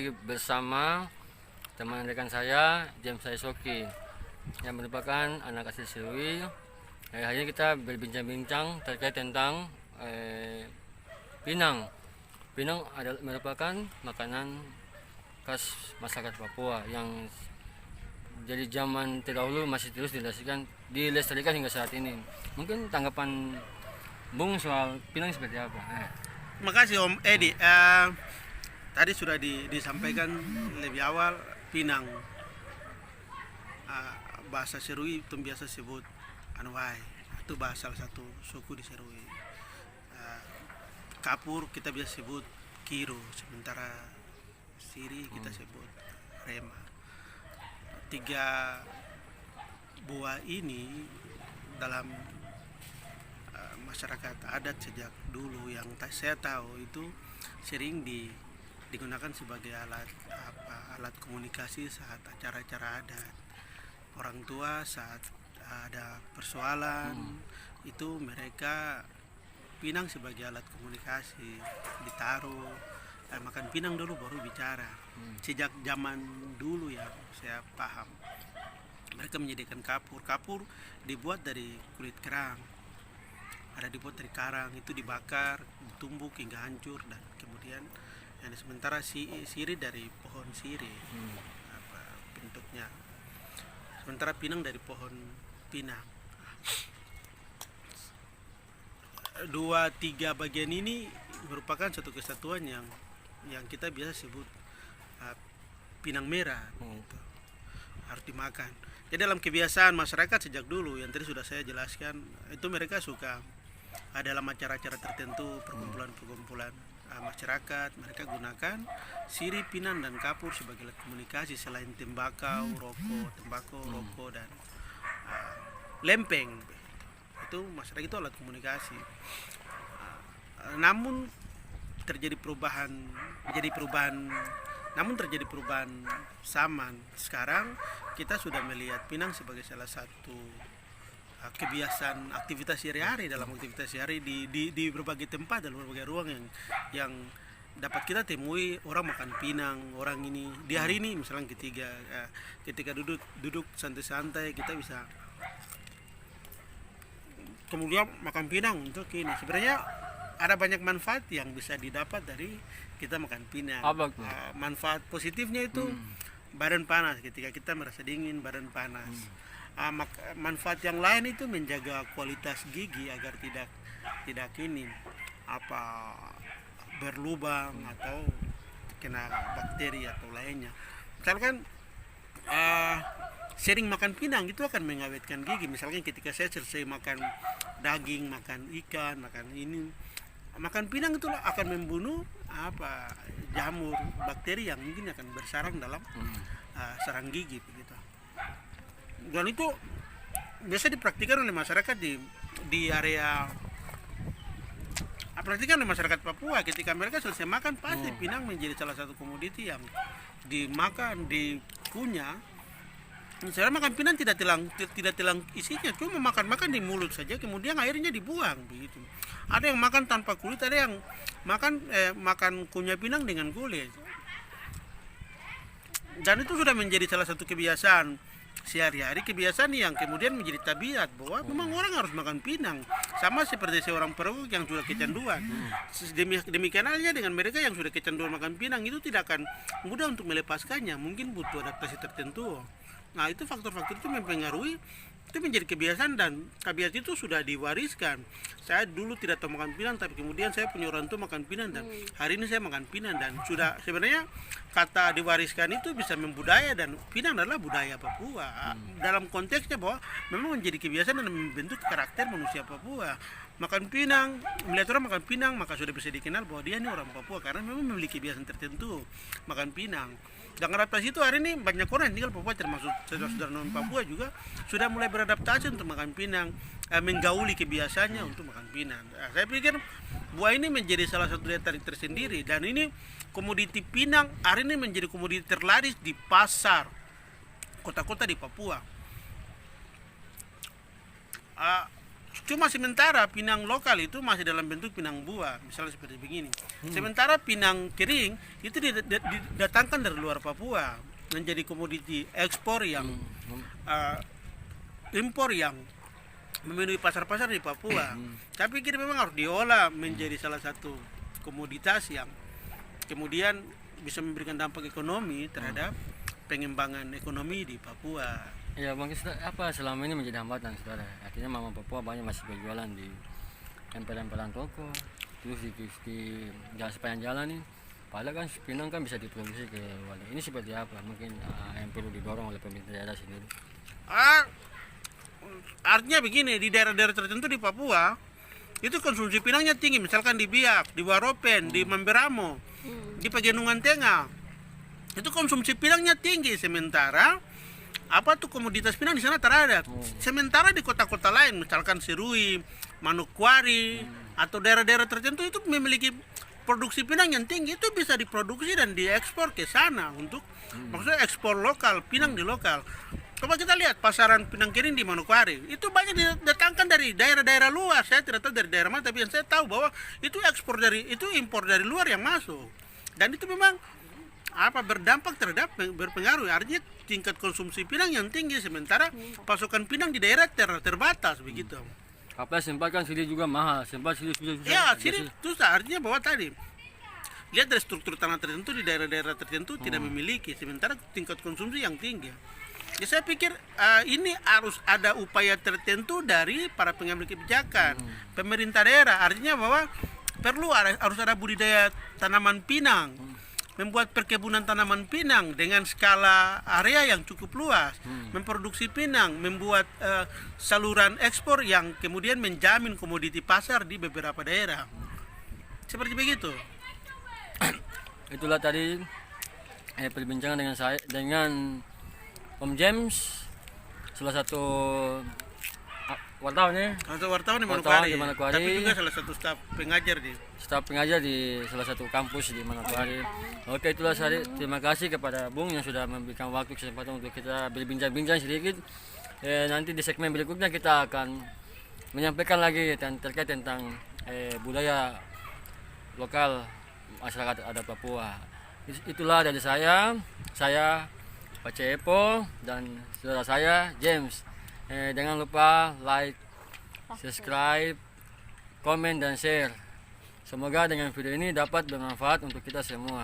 lagi bersama teman rekan saya, James Saisoki, yang merupakan anak asli Sirui. Hari ini kita berbincang-bincang terkait tentang pinang. Pinang adalah merupakan makanan khas masyarakat Papua yang jadi zaman terdahulu masih terus dilestarikan hingga saat ini. Mungkin tanggapan Bung soal pinang seperti apa? Makasih Om Edi. Tadi sudah disampaikan lebih awal pinang. Bahasa Serui itu biasa sebut anuai. Itu bahasa salah satu suku di Serui. Kapur kita biasa sebut kiro, sementara siri kita sebut rema. 3 buah ini dalam masyarakat adat sejak dulu yang saya tahu itu sering digunakan sebagai alat komunikasi saat acara-acara adat. Orang tua saat ada persoalan itu mereka pinang sebagai alat komunikasi, ditaruh makan pinang dulu baru bicara. Sejak zaman dulu yang saya paham mereka menyediakan kapur dibuat dari kulit kerang, ada dibuat dari karang, itu dibakar, ditumbuk hingga hancur, dan kemudian yang sementara sirih dari pohon sirih bentuknya, sementara pinang dari pohon pinang. 2-3 bagian ini merupakan satu kesatuan yang kita biasa sebut pinang merah, harus dimakan. Jadi dalam kebiasaan masyarakat sejak dulu yang tadi sudah saya jelaskan, itu mereka suka dalam acara-acara tertentu, perkumpulan-perkumpulan masyarakat, mereka gunakan sirih, pinang, dan kapur sebagai alat komunikasi selain tembakau, rokok, dan lempeng. Itu masyarakat itu alat komunikasi. Namun terjadi perubahan zaman. Sekarang kita sudah melihat pinang sebagai salah satu kebiasaan aktivitas sehari-hari di berbagai tempat, dalam berbagai ruang yang dapat kita temui orang makan pinang. Orang ini di hari ini misalnya ketika duduk santai-santai kita bisa kemudian makan pinang untuk ini. Sebenarnya ada banyak manfaat yang bisa didapat dari kita makan pinang. Manfaat positifnya itu badan panas, ketika kita merasa dingin badan panas. Manfaat yang lain itu menjaga kualitas gigi agar tidak berlubang atau kena bakteri atau lainnya. Misalkan sering makan pinang itu akan mengawetkan gigi. Misalnya ketika saya selesai makan daging, makan ikan, makan pinang itu akan membunuh jamur bakteri yang mungkin akan bersarang dalam sarang gigi begitu. Dan itu biasa dipraktikkan oleh masyarakat di area masyarakat Papua. Ketika mereka selesai makan pasti pinang menjadi salah satu komoditi yang dimakan, dikunyah. Misalnya makan pinang tidak telang isinya, cuma makan di mulut saja, kemudian airnya dibuang begitu. Ada yang makan tanpa kulit, ada yang makan kunyah pinang dengan kulit. Dan itu sudah menjadi salah satu kebiasaan sehari-hari, kebiasaan yang kemudian menjadi tabiat bahwa memang orang harus makan pinang, sama seperti seorang perokok yang sudah kecanduan. Demikian halnya dengan mereka yang sudah kecanduan makan pinang, itu tidak akan mudah untuk melepaskannya, mungkin butuh adaptasi tertentu. Nah, itu faktor-faktor itu mempengaruhi, itu menjadi kebiasaan, dan kebiasaan itu sudah diwariskan. Saya dulu tidak tahu makan pinang, tapi kemudian saya punya orang tua makan pinang, dan hari ini saya makan pinang. Dan sudah, sebenarnya kata diwariskan itu bisa membudaya, dan pinang adalah budaya Papua. Dalam konteksnya bahwa memang menjadi kebiasaan dan membentuk karakter manusia Papua. Makan pinang, melihat orang makan pinang, maka sudah bisa dikenal bahwa dia ini orang Papua, karena memang memiliki kebiasaan tertentu makan pinang. Dan adaptasi itu hari ini banyak orang yang tinggal Papua, termasuk saudara-saudara non Papua juga sudah mulai beradaptasi untuk makan pinang, menggauli kebiasaannya untuk makan pinang. Saya pikir buah ini menjadi salah satu daya tarik tersendiri, dan ini komoditi pinang hari ini menjadi komoditi terlaris di pasar kota-kota di Papua. Cuma sementara pinang lokal itu masih dalam bentuk pinang buah, misalnya seperti begini. Sementara pinang kering itu didatangkan dari luar Papua menjadi komoditi ekspor yang impor yang memenuhi pasar-pasar di Papua. Tapi kita memang harus diolah menjadi salah satu komoditas yang kemudian bisa memberikan dampak ekonomi terhadap pengembangan ekonomi di Papua. Ya mungkin apa selama ini menjadi hambatan saudara. Artinya mama Papua banyak masih berjualan di emperan-emperan toko, terus di jalan sepanjang jalan nih. Padahal kan pinang kan bisa diproduksi ke luar. Ini seperti apa? Mungkin yang perlu didorong oleh pemerintah daerah sendiri. Artinya begini, di daerah-daerah tertentu di Papua itu konsumsi pinangnya tinggi, misalkan di Biak, di Waropen, di Mamberamo, di Pegunungan Tengah. Itu konsumsi pinangnya tinggi, sementara apa tuh komoditas pinang di sana terada. Sementara di kota-kota lain, misalkan Serui, Manokwari, atau daerah-daerah tertentu itu memiliki produksi pinang yang tinggi, itu bisa diproduksi dan diekspor ke sana untuk maksudnya ekspor lokal, pinang di lokal. Coba kita lihat pasaran pinang kering di Manokwari, itu banyak didatangkan dari daerah-daerah luar. Saya tidak tahu dari daerah mana, tapi yang saya tahu bahwa itu impor dari luar yang masuk. Dan itu memang berdampak terhadap berpengaruh, artinya tingkat konsumsi pinang yang tinggi sementara pasokan pinang di daerah terbatas begitu. Apa sempat kan sini juga mahal, sempat sini susah. Ya, sini susah, artinya bahwa tadi lihat dari struktur tanah tertentu di daerah-daerah tertentu tidak memiliki, sementara tingkat konsumsi yang tinggi. Ya saya pikir ini harus ada upaya tertentu dari para pengambil kebijakan, pemerintah daerah, artinya bahwa harus ada budidaya tanaman pinang. Membuat perkebunan tanaman pinang dengan skala area yang cukup luas, memproduksi pinang, membuat saluran ekspor yang kemudian menjamin komoditi pasar di beberapa daerah. Seperti begitu. Itulah tadi perbincangan dengan Om James, salah satu wartawan ya. Wartawan di Wartawan Manokwari, di Manokwari. tapi juga salah satu staf pengajar di salah satu kampus di Manokwari. Oke, itulah Sari. Terima kasih kepada Bung yang sudah memberikan waktu kesempatan untuk kita berbincang-bincang sedikit. Nanti di segmen berikutnya kita akan menyampaikan lagi terkait tentang budaya lokal masyarakat adat Papua. Itulah dari saya Pak Cepo dan saudara saya James. Jangan lupa like, subscribe, komen dan share. Semoga dengan video ini dapat bermanfaat untuk kita semua.